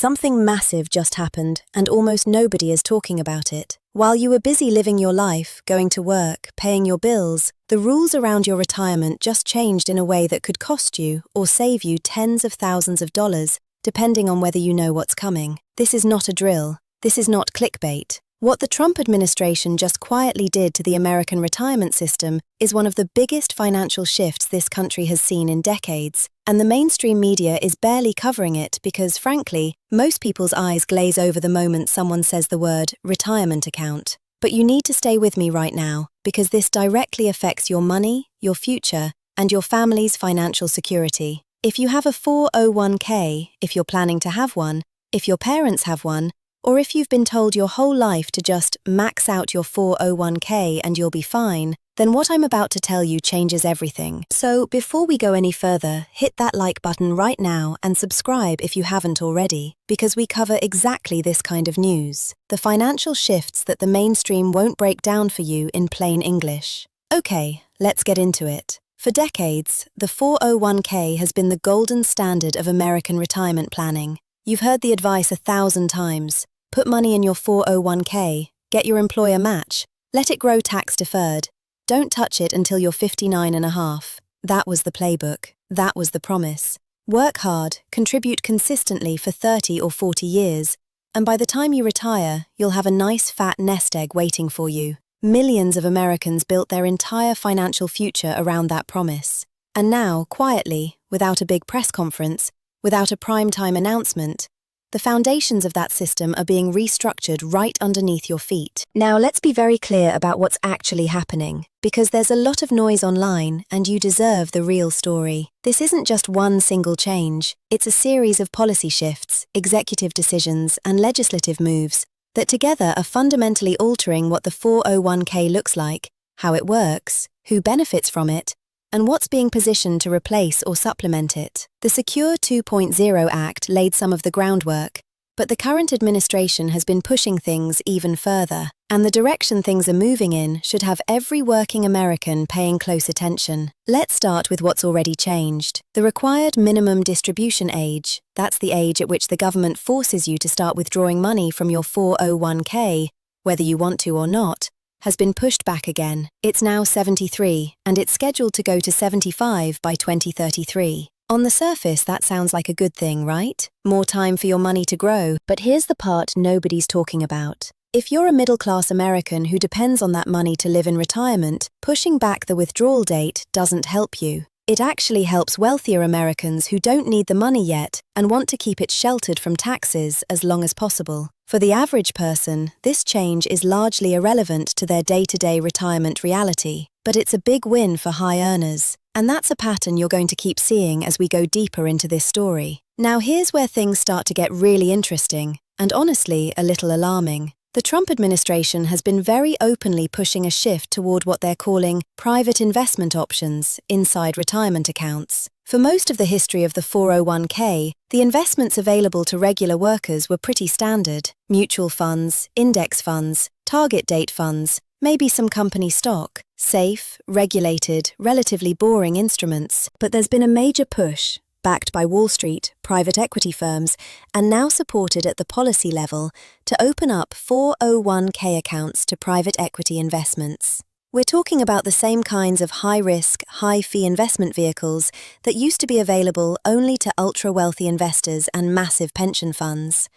Something massive just happened, and almost nobody is talking about it. While you were busy living your life, going to work, paying your bills, the rules around your retirement just changed in a way that could cost you or save you tens of thousands of dollars, depending on whether you know what's coming. This is not a drill. This is not clickbait. What the Trump administration just quietly did to the American retirement system is one of the biggest financial shifts this country has seen in decades, and the mainstream media is barely covering it because, frankly, most people's eyes glaze over the moment someone says the word retirement account. But you need to stay with me right now, because this directly affects your money, your future, and your family's financial security. If you have a 401k, if you're planning to have one, if your parents have one, or if you've been told your whole life to just max out your 401k and you'll be fine, then what I'm about to tell you changes everything. So before we go any further, hit that like button right now and subscribe if you haven't already, because we cover exactly this kind of news, the financial shifts that the mainstream won't break down for you in plain English. Okay, let's get into it. For decades, the 401k has been the golden standard of American retirement planning. You've heard the advice 1,000 times. Put money in your 401k, get your employer match, let it grow tax-deferred. Don't touch it until you're 59 and a half. That was the playbook. That was the promise. Work hard, contribute consistently for 30 or 40 years, and by the time you retire, you'll have a nice fat nest egg waiting for you. Millions of Americans built their entire financial future around that promise. And now, quietly, without a big press conference, without a primetime announcement, the foundations of that system are being restructured right underneath your feet. Now, let's be very clear about what's actually happening, because there's a lot of noise online, and you deserve the real story. This isn't just one single change. It's a series of policy shifts, executive decisions, and legislative moves that together are fundamentally altering what the 401k looks like, how it works, who benefits from it, and what's being positioned to replace or supplement it. The Secure 2.0 Act laid some of the groundwork, but the current administration has been pushing things even further, and the direction things are moving in should have every working American paying close attention. Let's start with what's already changed. The required minimum distribution age, that's the age at which the government forces you to start withdrawing money from your 401k, whether you want to or not, has been pushed back again. It's now 73, and it's scheduled to go to 75 by 2033. On the surface, that sounds like a good thing, right? More time for your money to grow. But here's the part nobody's talking about. If you're a middle-class American who depends on that money to live in retirement, pushing back the withdrawal date doesn't help you. It actually helps wealthier Americans who don't need the money yet and want to keep it sheltered from taxes as long as possible. For the average person, this change is largely irrelevant to their day-to-day retirement reality, but it's a big win for high earners. And that's a pattern you're going to keep seeing as we go deeper into this story. Now here's where things start to get really interesting, and honestly, a little alarming. The Trump administration has been very openly pushing a shift toward what they're calling private investment options inside retirement accounts. For most of the history of the 401k, the investments available to regular workers were pretty standard: mutual funds, index funds, target date funds, maybe some company stock. Safe, regulated, relatively boring instruments. But there's been a major push, backed by Wall Street, private equity firms, and now supported at the policy level, to open up 401k accounts to private equity investments. We're talking about the same kinds of high-risk, high-fee investment vehicles that used to be available only to ultra-wealthy investors and massive pension funds.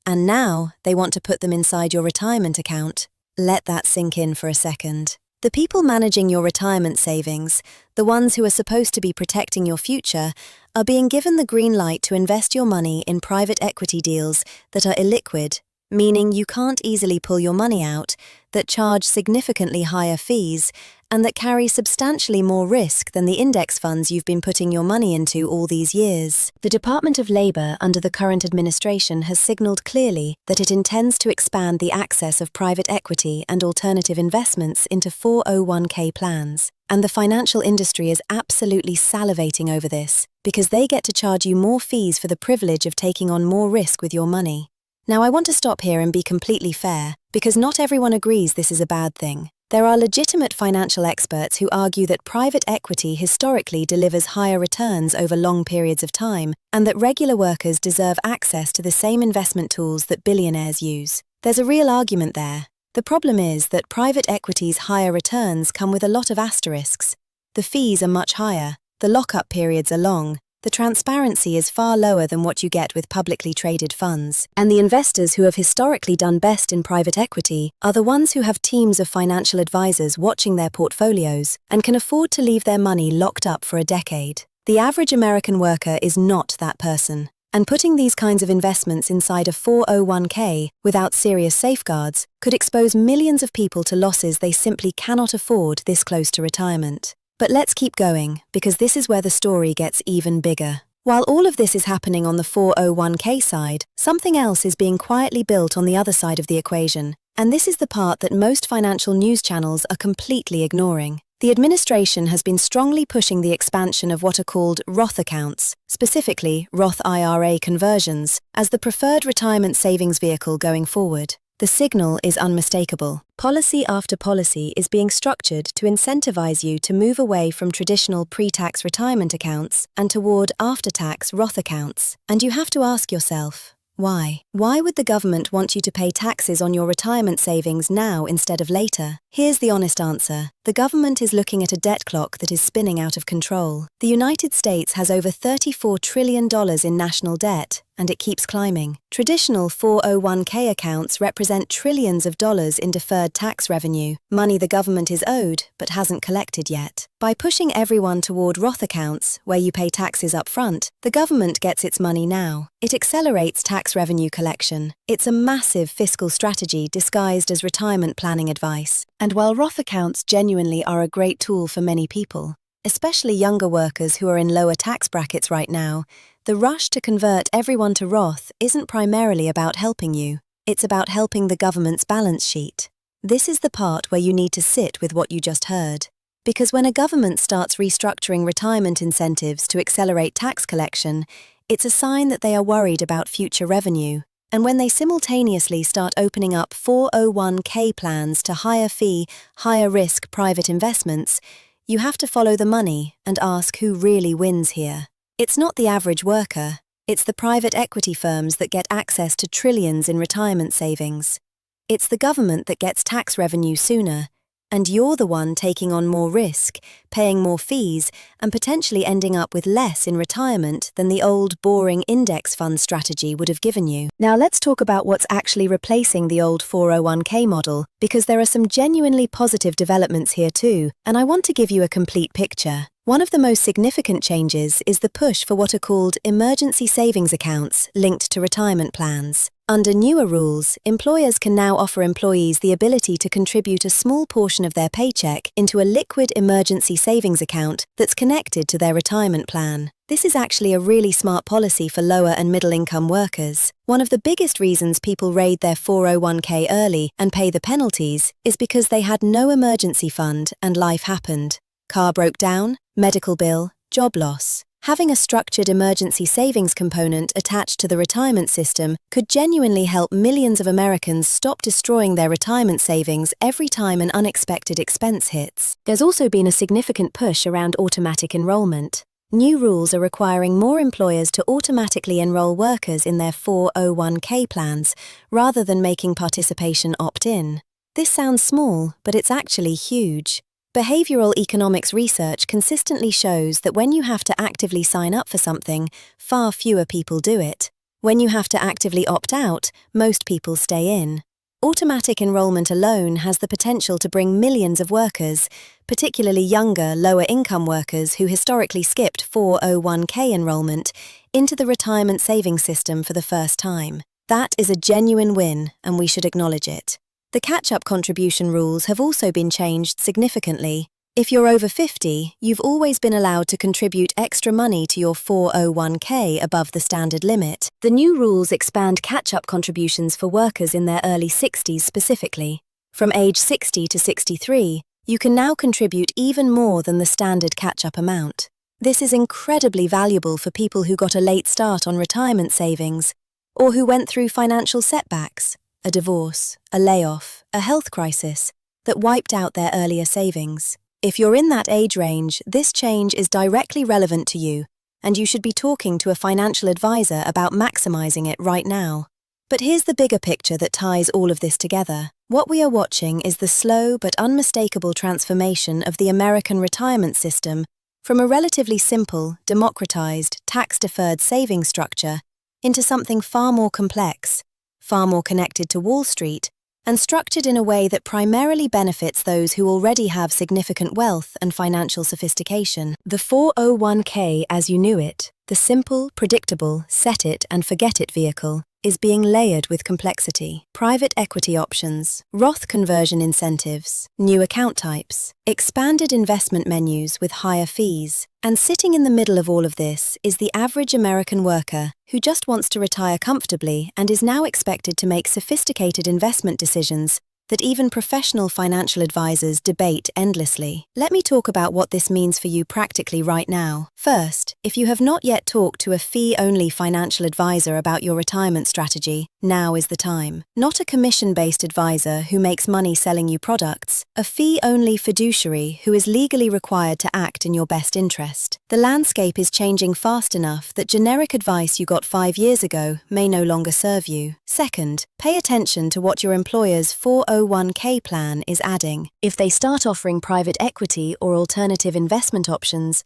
And now they want to put them inside your retirement account. Let that sink in for a second. The people managing your retirement savings, the ones who are supposed to be protecting your future, are being given the green light to invest your money in private equity deals that are illiquid, meaning you can't easily pull your money out, that charge significantly higher fees, and that carry substantially more risk than the index funds you've been putting your money into all these years. The Department of Labor under the current administration has signaled clearly that it intends to expand the access of private equity and alternative investments into 401k plans. And the financial industry is absolutely salivating over this, because they get to charge you more fees for the privilege of taking on more risk with your money. Now, I want to stop here and be completely fair, because not everyone agrees this is a bad thing. There are legitimate financial experts who argue that private equity historically delivers higher returns over long periods of time, and that regular workers deserve access to the same investment tools that billionaires use. There's a real argument there. The problem is that private equity's higher returns come with a lot of asterisks. The fees are much higher, the lock-up periods are long, the transparency is far lower than what you get with publicly traded funds, and the investors who have historically done best in private equity are the ones who have teams of financial advisors watching their portfolios and can afford to leave their money locked up for a decade. The average American worker is not that person, and putting these kinds of investments inside a 401k without serious safeguards could expose millions of people to losses they simply cannot afford this close to retirement. But let's keep going, because this is where the story gets even bigger. While all of this is happening on the 401k side, something else is being quietly built on the other side of the equation, and this is the part that most financial news channels are completely ignoring. The administration has been strongly pushing the expansion of what are called Roth accounts, specifically Roth IRA conversions, as the preferred retirement savings vehicle going forward. The signal is unmistakable. Policy after policy is being structured to incentivize you to move away from traditional pre-tax retirement accounts and toward after-tax Roth accounts. And you have to ask yourself, why? Why would the government want you to pay taxes on your retirement savings now instead of later? Here's the honest answer. The government is looking at a debt clock that is spinning out of control. The United States has over $34 trillion in national debt, and it keeps climbing. Traditional 401k accounts represent trillions of dollars in deferred tax revenue, money the government is owed but hasn't collected yet. By pushing everyone toward Roth accounts, where you pay taxes up front, the government gets its money now. It accelerates tax revenue collection. It's a massive fiscal strategy disguised as retirement planning advice. And while Roth accounts genuinely are a great tool for many people, especially younger workers who are in lower tax brackets right now, the rush to convert everyone to Roth isn't primarily about helping you. It's about helping the government's balance sheet. This is the part where you need to sit with what you just heard. Because when a government starts restructuring retirement incentives to accelerate tax collection, it's a sign that they are worried about future revenue. And when they simultaneously start opening up 401k plans to higher fee, higher risk private investments, you have to follow the money and ask who really wins here. It's not the average worker, it's the private equity firms that get access to trillions in retirement savings. It's the government that gets tax revenue sooner, and you're the one taking on more risk, paying more fees, and potentially ending up with less in retirement than the old, boring index fund strategy would have given you. Now let's talk about what's actually replacing the old 401k model, because there are some genuinely positive developments here too, and I want to give you a complete picture. One of the most significant changes is the push for what are called emergency savings accounts linked to retirement plans. Under newer rules, employers can now offer employees the ability to contribute a small portion of their paycheck into a liquid emergency savings account that's connected to their retirement plan. This is actually a really smart policy for lower and middle-income workers. One of the biggest reasons people raid their 401k early and pay the penalties is because they had no emergency fund and life happened. Car broke down, medical bill, job loss. Having a structured emergency savings component attached to the retirement system could genuinely help millions of Americans stop destroying their retirement savings every time an unexpected expense hits. There's also been a significant push around automatic enrollment. New rules are requiring more employers to automatically enroll workers in their 401k plans rather than making participation opt-in. This sounds small, but it's actually huge. Behavioral economics research consistently shows that when you have to actively sign up for something, far fewer people do it. When you have to actively opt out, most people stay in. Automatic enrollment alone has the potential to bring millions of workers, particularly younger, lower-income workers who historically skipped 401k enrollment, into the retirement savings system for the first time. That is a genuine win, and we should acknowledge it. The catch-up contribution rules have also been changed significantly. If you're over 50, you've always been allowed to contribute extra money to your 401k above the standard limit. The new rules expand catch-up contributions for workers in their early 60s specifically. From age 60 to 63, you can now contribute even more than the standard catch-up amount. This is incredibly valuable for people who got a late start on retirement savings, or who went through financial setbacks. A divorce, a layoff, a health crisis. that wiped out their earlier savings. If you're in that age range, this change is directly relevant to you, and you should be talking to a financial advisor about maximizing it right now. But here's the bigger picture that ties all of this together. What we are watching is the slow but unmistakable transformation of the American retirement system from a relatively simple, democratized, tax-deferred savings structure into something far more complex, far more connected to Wall Street, and structured in a way that primarily benefits those who already have significant wealth and financial sophistication. The 401k as you knew it, the simple, predictable, set-it-and-forget-it vehicle, is being layered with complexity. Private equity options, Roth conversion incentives, new account types, expanded investment menus with higher fees, and sitting in the middle of all of this is the average American worker who just wants to retire comfortably and is now expected to make sophisticated investment decisions that even professional financial advisors debate endlessly. Let me talk about what this means for you practically right now. First, if you have not yet talked to a fee-only financial advisor about your retirement strategy, now is the time. Not a commission-based advisor who makes money selling you products, a fee-only fiduciary who is legally required to act in your best interest. The landscape is changing fast enough that generic advice you got 5 years ago may no longer serve you. Second, pay attention to what your employer's 401k plan is adding. If they start offering private equity or alternative investment options,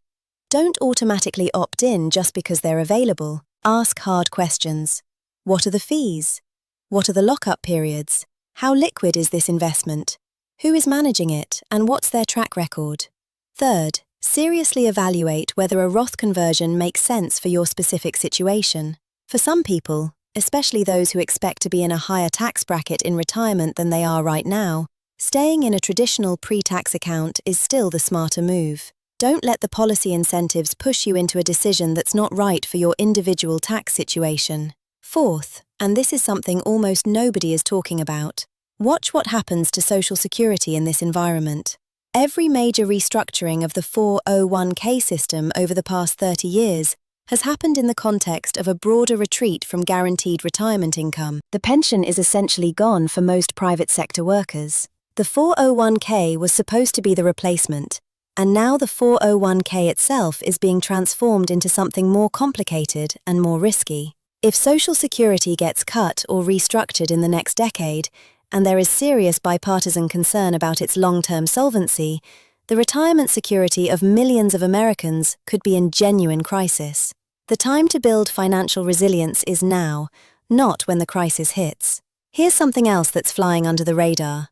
don't automatically opt in just because they're available. Ask hard questions. What are the fees? What are the lockup periods? How liquid is this investment? Who is managing it, and what's their track record? Third, seriously evaluate whether a Roth conversion makes sense for your specific situation. For some people, especially those who expect to be in a higher tax bracket in retirement than they are right now, staying in a traditional pre-tax account is still the smarter move. Don't let the policy incentives push you into a decision that's not right for your individual tax situation. Fourth, and this is something almost nobody is talking about, watch what happens to Social Security in this environment. Every major restructuring of the 401k system over the past 30 years has happened in the context of a broader retreat from guaranteed retirement income. The pension is essentially gone for most private sector workers. The 401k was supposed to be the replacement, and now the 401k itself is being transformed into something more complicated and more risky. If Social Security gets cut or restructured in the next decade, and there is serious bipartisan concern about its long-term solvency, the retirement security of millions of Americans could be in genuine crisis. The time to build financial resilience is now, not when the crisis hits. Here's something else that's flying under the radar.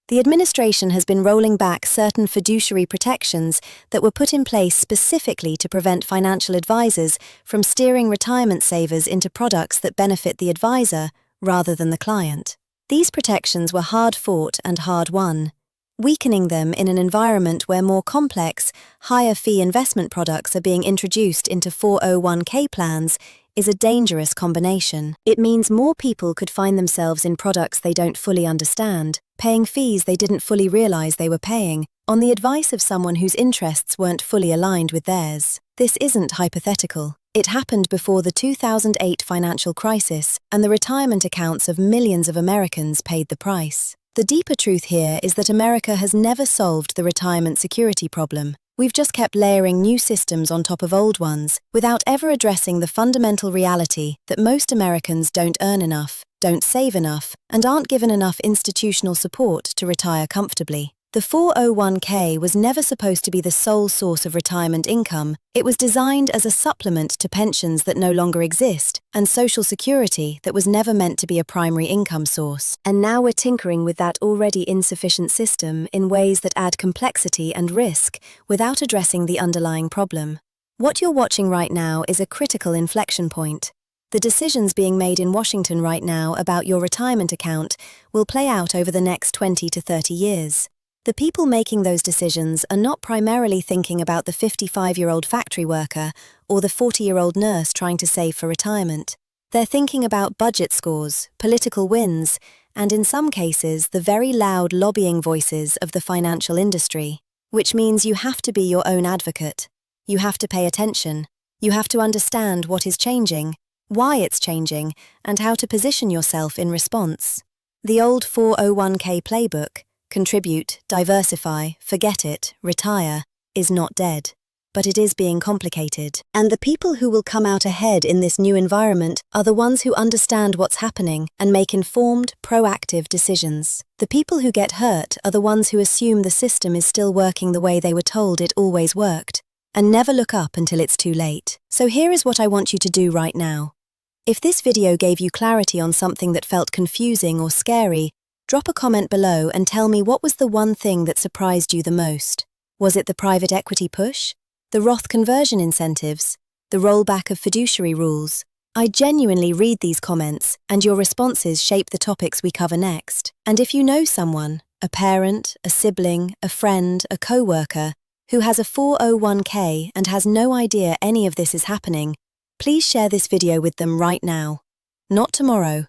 The administration has been rolling back certain fiduciary protections that were put in place specifically to prevent financial advisors from steering retirement savers into products that benefit the advisor rather than the client. These protections were hard-fought and hard-won. Weakening them in an environment where more complex, higher-fee investment products are being introduced into 401k plans is a dangerous combination. It means more people could find themselves in products they don't fully understand, paying fees they didn't fully realize they were paying, on the advice of someone whose interests weren't fully aligned with theirs. This isn't hypothetical. It happened before the 2008 financial crisis, and the retirement accounts of millions of Americans paid the price. The deeper truth here is that America has never solved the retirement security problem. We've just kept layering new systems on top of old ones, without ever addressing the fundamental reality that most Americans don't earn enough, don't save enough, and aren't given enough institutional support to retire comfortably. The 401k was never supposed to be the sole source of retirement income. It was designed as a supplement to pensions that no longer exist, and Social Security that was never meant to be a primary income source. And now we're tinkering with that already insufficient system in ways that add complexity and risk without addressing the underlying problem. What you're watching right now is a critical inflection point. The decisions being made in Washington right now about your retirement account will play out over the next 20 to 30 years. The people making those decisions are not primarily thinking about the 55-year-old factory worker or the 40-year-old nurse trying to save for retirement. They're thinking about budget scores, political wins, and in some cases, the very loud lobbying voices of the financial industry, which means you have to be your own advocate. You have to pay attention. You have to understand what is changing, why it's changing, and how to position yourself in response. The old 401k playbook, contribute, diversify, forget it, retire, is not dead. But it is being complicated. And the people who will come out ahead in this new environment are the ones who understand what's happening and make informed, proactive decisions. The people who get hurt are the ones who assume the system is still working the way they were told it always worked, and never look up until it's too late. So here is what I want you to do right now. If this video gave you clarity on something that felt confusing or scary, drop a comment below and tell me what was the one thing that surprised you the most. Was it the private equity push? The Roth conversion incentives? The rollback of fiduciary rules? I genuinely read these comments, and your responses shape the topics we cover next. And if you know someone, a parent, a sibling, a friend, a co-worker, who has a 401k and has no idea any of this is happening, please share this video with them right now. Not tomorrow,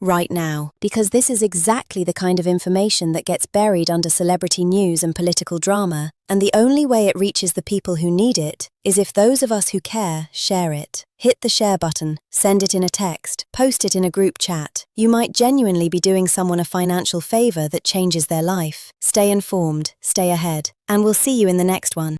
right now, because this is exactly the kind of information that gets buried under celebrity news and political drama, and the only way it reaches the people who need it is if those of us who care share it. Hit the share button, send it in a text, post it in a group chat. You might genuinely be doing someone a financial favor that changes their life. Stay informed, stay ahead, and we'll see you in the next one.